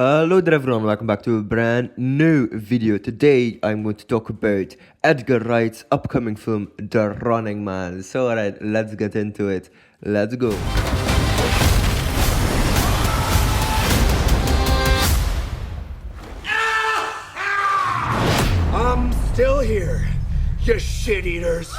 Hello there everyone, welcome back to a brand new video. Today I'm going to talk about Edgar Wright's upcoming film, The Running Man. So alright, let's get into it. Let's go. I'm still here, you shit eaters.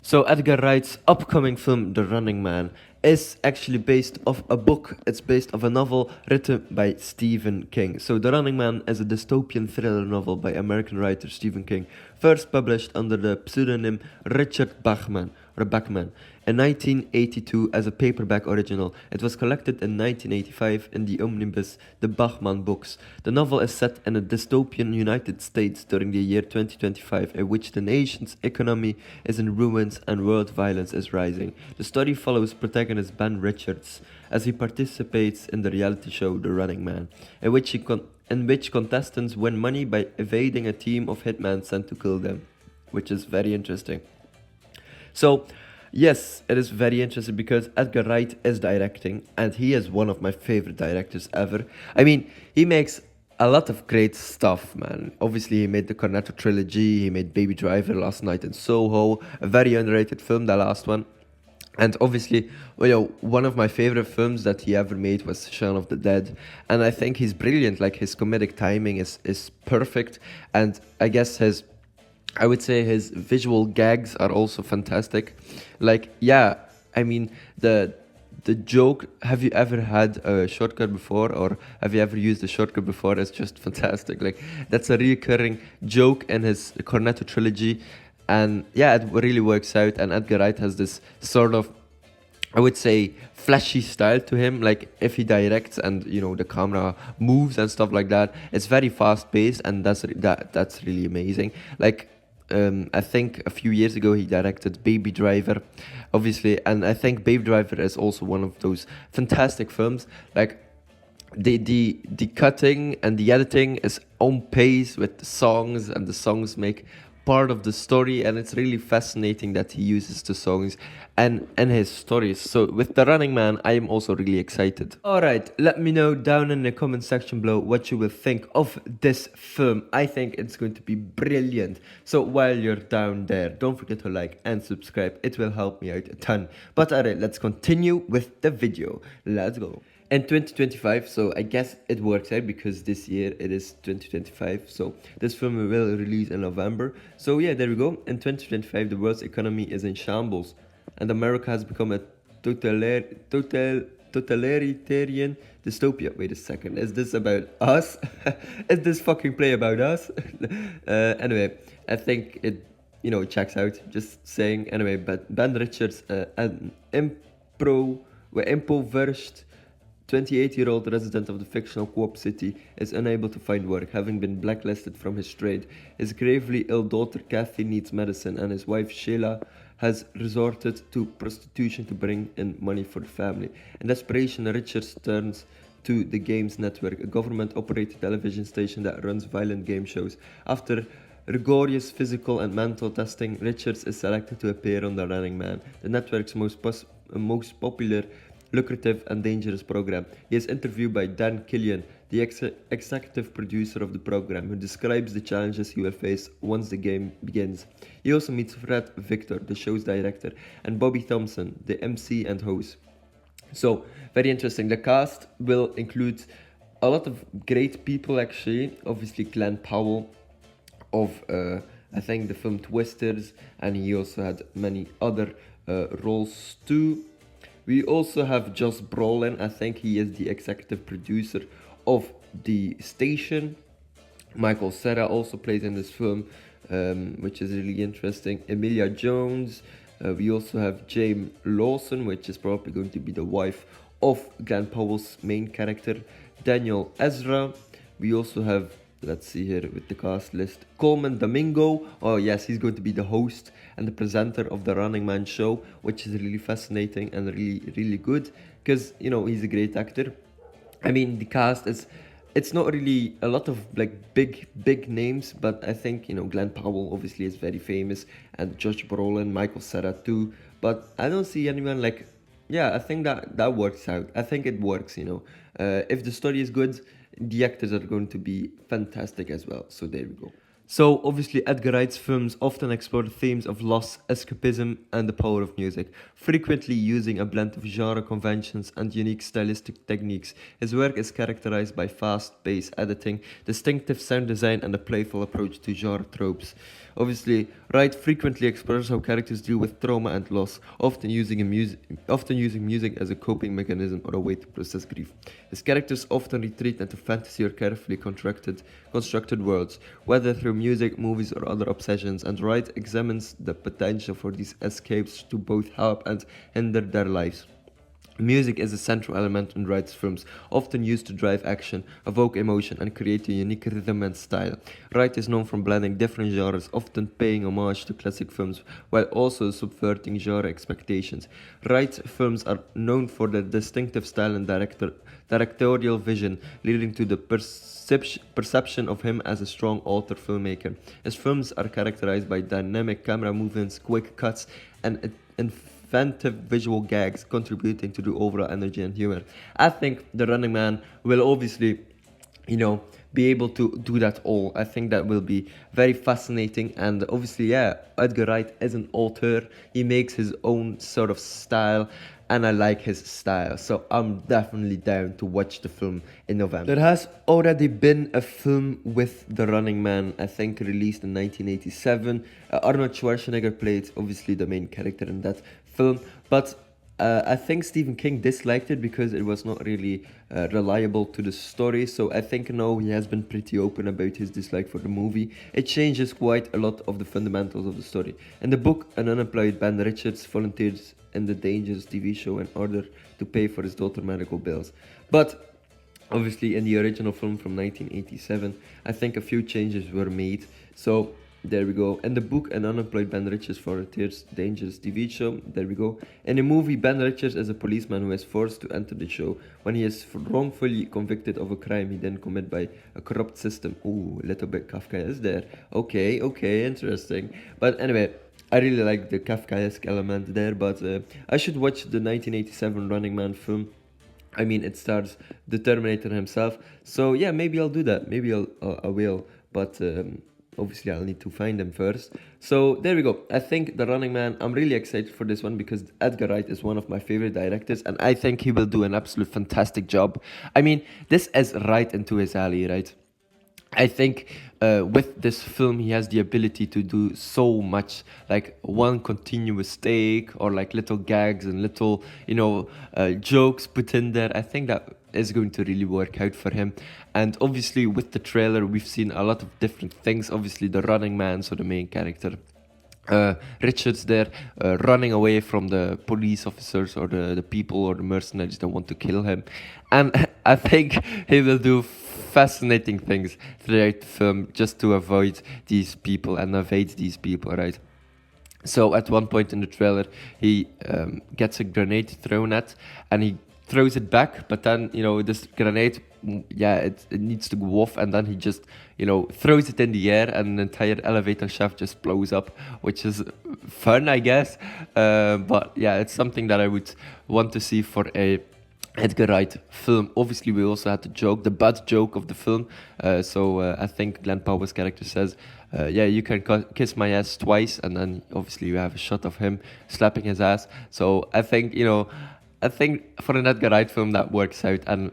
So Edgar Wright's upcoming film, The Running Man, is actually based off a book. It's based off a novel written by Stephen King. So The Running Man is a dystopian thriller novel by American writer Stephen King, first published under the pseudonym Richard Bachman in 1982 as a paperback original. It was collected in 1985 in the omnibus The Bachman Books. The novel is set in a dystopian United States during the year 2025, in which the nation's economy is in ruins and world violence is rising. The story follows protagonist Ben Richards as he participates in the reality show The Running Man, in which contestants win money by evading a team of hitmen sent to kill them, which is very interesting. So, yes, it is very interesting because Edgar Wright is directing, and he is one of my favorite directors ever. I mean, he makes a lot of great stuff, man. Obviously, he made the Cornetto trilogy, he made Baby Driver, Last Night in Soho, a very underrated film, the last one. And obviously, one of my favorite films that he ever made was Shaun of the Dead. And I think he's brilliant, like his comedic timing is perfect. And I would say his visual gags are also fantastic. Like, yeah, I mean, the joke, have you ever had a shortcut before, or have you ever used a shortcut before? It's just fantastic. Like, that's a recurring joke in his Cornetto trilogy. And yeah, it really works out. And Edgar Wright has this sort of, I would say, flashy style to him. Like, if he directs and the camera moves and stuff like that, it's very fast paced, and that's really amazing. Like, I think a few years ago he directed Baby Driver, obviously, and I think Baby Driver is also one of those fantastic films. Like, the cutting and the editing is on pace with the songs, and the songs make part of the story, and it's really fascinating that he uses the songs and his stories. So with The Running Man, I am also really excited. Alright, let me know down in the comment section below what you will think of this film. I think it's going to be brilliant. So while you're down there, don't forget to like and subscribe. It will help me out a ton. But alright, let's continue with the video. Let's go. In 2025, so I guess it works out because this year it is 2025, so this film will release in November. So yeah, there we go. In 2025, the world's economy is in shambles, and America has become a totalitarian dystopia. Wait a second, is this about us? Is this fucking play about us? Anyway, I think it checks out, just saying. Anyway, but Ben Richards, an impoverished 28-year-old resident of the fictional Co-op City, is unable to find work, having been blacklisted from his trade. His gravely ill daughter Kathy needs medicine, and his wife Sheila has resorted to prostitution to bring in money for the family. In desperation, Richards turns to the Games Network, a government-operated television station that runs violent game shows. After rigorous physical and mental testing, Richards is selected to appear on The Running Man, the network's most popular, lucrative and dangerous program. He is interviewed by Dan Killian, the executive producer of the program, who describes the challenges he will face once the game begins. He also meets Fred Victor, the show's director, and Bobby Thompson, the MC and host. So, very interesting. The cast will include a lot of great people, actually. Obviously, Glenn Powell of, I think, the film Twisters, and he also had many other roles too. We also have Josh Brolin. I think he is the executive producer of the station. Michael Cera also plays in this film, which is really interesting. Emilia Jones. We also have James Lawson, which is probably going to be the wife of Glenn Powell's main character. Daniel Ezra. We also have, let's see here with the cast list, Coleman Domingo. Oh yes, he's going to be the host and the presenter of the Running Man show, which is really fascinating and really good because he's a great actor. I mean, the cast it's not really a lot of like big names, but I think Glenn Powell obviously is very famous, and Josh Brolin, Michael Cera too. But I don't see anyone like Yeah, I think that works out. I think it works, you know. If the story is good, the actors are going to be fantastic as well. So there we go. So obviously, Edgar Wright's films often explore the themes of loss, escapism, and the power of music, frequently using a blend of genre conventions and unique stylistic techniques. His work is characterized by fast-paced editing, distinctive sound design, and a playful approach to genre tropes. Obviously, Wright frequently explores how characters deal with trauma and loss, often using music as a coping mechanism or a way to process grief. His characters often retreat into fantasy or carefully constructed worlds, whether through music, movies, or other obsessions, and Wright examines the potential for these escapes to both help and hinder their lives. Music is a central element in Wright's films, often used to drive action, evoke emotion, and create a unique rhythm and style. Wright is known for blending different genres, often paying homage to classic films, while also subverting genre expectations. Wright's films are known for their distinctive style and directorial vision, leading to the perception of him as a strong author filmmaker. His films are characterized by dynamic camera movements, quick cuts, and inventive visual gags, contributing to the overall energy and humor. I think The Running Man will obviously, be able to do that all. I think that will be very fascinating. And obviously, yeah, Edgar Wright is an author. He makes his own sort of style, and I like his style. So I'm definitely down to watch the film in November. There has already been a film with The Running Man, I think released in 1987. Arnold Schwarzenegger played obviously the main character in that film, but I think Stephen King disliked it because it was not really reliable to the story. So I think now he has been pretty open about his dislike for the movie. It changes quite a lot of the fundamentals of the story. In the book, an unemployed Ben Richards volunteers in the Dangerous TV show in order to pay for his daughter's medical bills. But obviously, in the original film from 1987, I think a few changes were made. So there we go. In the book, an unemployed Ben Richards volunteers Dangerous TV show. There we go. In the movie, Ben Richards is a policeman who is forced to enter the show when he is wrongfully convicted of a crime he then committed by a corrupt system. Ooh, a little bit Kafka is there. Okay, interesting. But anyway, I really like the Kafkaesque element there, but I should watch the 1987 Running Man film. I mean, it stars the Terminator himself. So yeah, maybe I'll do that. Maybe I will. But obviously, I'll need to find them first. So there we go. I think The Running Man, I'm really excited for this one because Edgar Wright is one of my favorite directors, and I think he will do an absolute fantastic job. I mean, this is right into his alley, right? I think with this film, he has the ability to do so much, like one continuous take or like little gags and little, jokes put in there. I think that is going to really work out for him. And obviously, with the trailer, we've seen a lot of different things. Obviously, the running man, so the main character. Richards there running away from the police officers or the people or the mercenaries that want to kill him. And I think he will do fascinating things throughout the film just to avoid these people and evade these people, right? So at one point in the trailer, he gets a grenade thrown at, and he throws it back, but then, this grenade, it needs to go off, and then he just, throws it in the air, and an entire elevator shaft just blows up, which is fun, I guess. But yeah, it's something that I would want to see for a Edgar Wright film. Obviously, we also had the bad joke of the film. So I think Glenn Powell's character says, you can kiss my ass twice, and then obviously you have a shot of him slapping his ass. So I think, for an Edgar Wright film that works out, and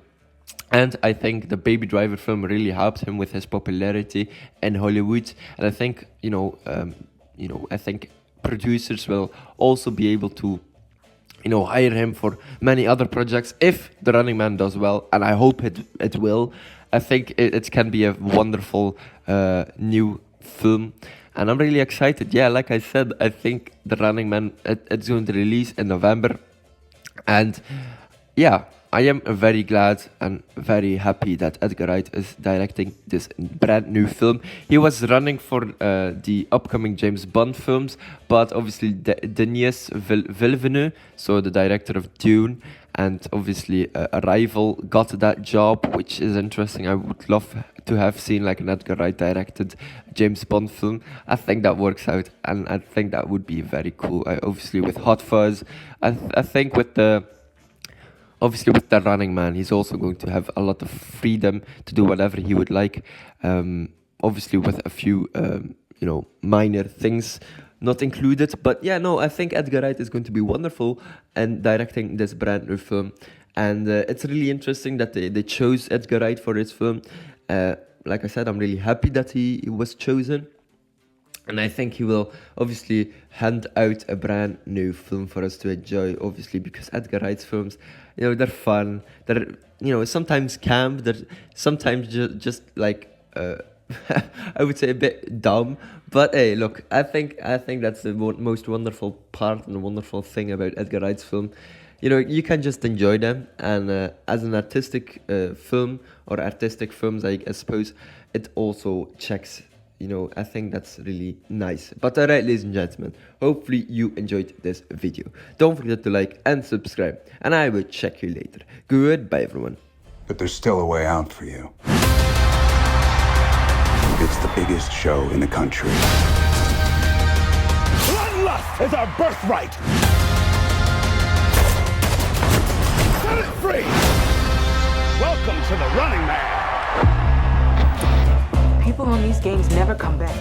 I think the Baby Driver film really helped him with his popularity in Hollywood. And I think, I think producers will also be able to hire him for many other projects if The Running Man does well, and I hope it will. I think it can be a wonderful new film, and I'm really excited. Yeah, like I said, I think The Running Man, it's going to release in November, and yeah, I am very glad and very happy that Edgar Wright is directing this brand new film. He was running for the upcoming James Bond films, but obviously Denis Villeneuve, so the director of Dune and obviously a rival got that job, which is interesting. I would love to have seen like an Edgar Wright directed James Bond film. I think that works out, and I think that would be very cool. Obviously with Hot Fuzz, I think with the obviously with the Running Man, he's also going to have a lot of freedom to do whatever he would like. Obviously with a few minor things not included, but yeah, no, I think Edgar Wright is going to be wonderful in directing this brand new film, and it's really interesting that they chose Edgar Wright for his film. Like I said, I'm really happy that he was chosen. And I think he will obviously hand out a brand new film for us to enjoy, obviously, because Edgar Wright's films, they're fun. They're, sometimes camp. They're sometimes just like, I would say a bit dumb. But hey, look, I think that's the most wonderful part and the wonderful thing about Edgar Wright's film. You can just enjoy them. And as an artistic film or artistic films, I suppose, it also checks. I think that's really nice. But alright, ladies and gentlemen, hopefully you enjoyed this video. Don't forget to like and subscribe, and I will check you later. Goodbye, everyone. But there's still a way out for you. It's the biggest show in the country. Bloodlust is our birthright! Set it free! Welcome to the Running Man! People on these games never come back.